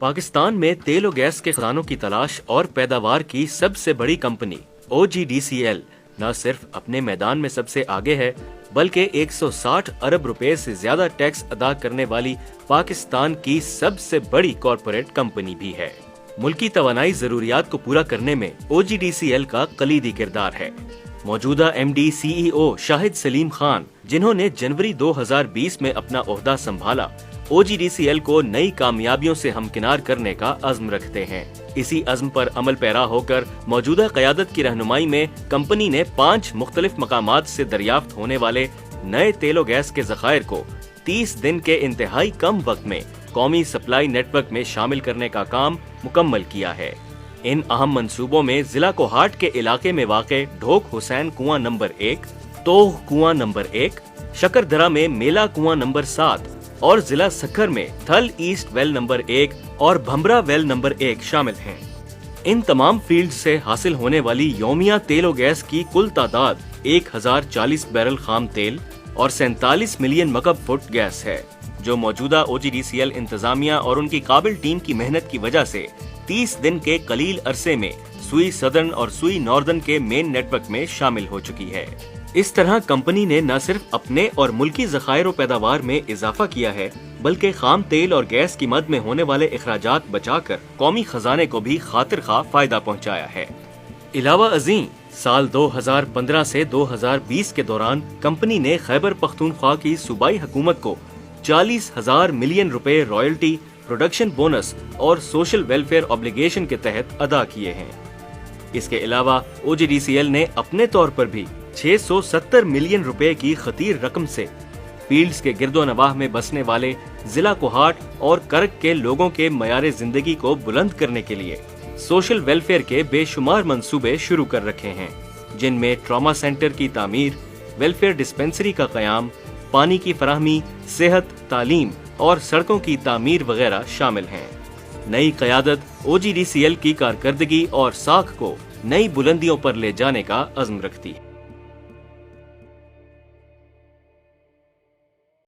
पाकिस्तान में तेल और गैस के खजानों की तलाश और पैदावार की सबसे बड़ी कंपनी OGDCL न सिर्फ अपने मैदान में सबसे आगे है, बल्कि 160 अरब रुपए से ज्यादा टैक्स अदा करने वाली पाकिस्तान की सबसे बड़ी कॉरपोरेट कंपनी भी है। मुल्की तवानाई जरूरियात को पूरा करने में OGDCL का कलीदी किरदार है। मौजूदा MD CEO शाहिद सलीम खान, जिन्होंने जनवरी 2020 में अपना ओहदा संभाला, OGDCL को नई कामयाबियों से हमकिनार करने का अज़्म रखते हैं। इसी अज़्म पर अमल पैरा होकर मौजूदा क़यादत की रहनुमाई में कंपनी ने 5 मुख्तलिफ मकामात से दरियाफ्त होने वाले नए तेल और गैस के ज़खायर को 30 दिन के इंतहाई कम वक्त में कौमी सप्लाई नेटवर्क में शामिल करने का काम मुकम्मल किया है। इन अहम मंसूबों में जिला कोहाट के इलाके में वाक़े ढोक हुसैन कुआं नंबर 1, तोह कुआं नंबर 1, शकरदरा में मेला कुआं नंबर 7 और जिला सखर में थल ईस्ट वेल नंबर 1 और भमरा वेल नंबर 1 शामिल हैं। इन तमाम फील्ड से हासिल होने वाली यौमिया तेल और गैस की कुल तादाद 1040 बैरल खाम तेल और 47 मिलियन मकब फुट गैस है, जो मौजूदा OGDCL इंतजामिया और उनकी काबिल टीम की मेहनत की वजह से 30 दिन के कलील अरसे में सुई सदर्न और सुई नॉर्दर्न के मेन नेटवर्क में शामिल हो चुकी है। इस तरह कंपनी ने न सिर्फ अपने और मुल्की ज़खायर और पैदावार में इजाफा किया है, बल्कि खाम तेल और गैस की मद में होने वाले इखराजात बचाकर कौमी खजाने को भी खातिर खा फायदा पहुंचाया है। इलावा अज़ीं, साल 2015 से 2020 के दौरान कंपनी ने खैबर पख्तूनख्वा की सूबाई हुकूमत को 40,000 मिलियन रुपए रॉयल्टी, प्रोडक्शन बोनस और सोशल वेलफेयर ऑब्लिगेशन के तहत अदा किए हैं। इसके अलावा OGDCL ने अपने तौर पर भी 670 मिलियन रुपए की खतीर रकम से फील्ड्स के गिरदो नवाह में बसने वाले जिला कोहाट और करक के लोगों के मयार जिंदगी को बुलंद करने के लिए सोशल वेलफेयर के बेशुमार मंसूबे शुरू कर रखे हैं, जिनमें ट्रॉमा सेंटर की तामीर, वेलफेयर डिस्पेंसरी का कयाम, पानी की फराहमी, सेहत, तालीम और सड़कों की तामीर वगैरह शामिल हैं। नई क़यादत OGDCL की कारकर्दगी और साख को नई बुलंदियों पर ले जाने का अज़्म रखती है।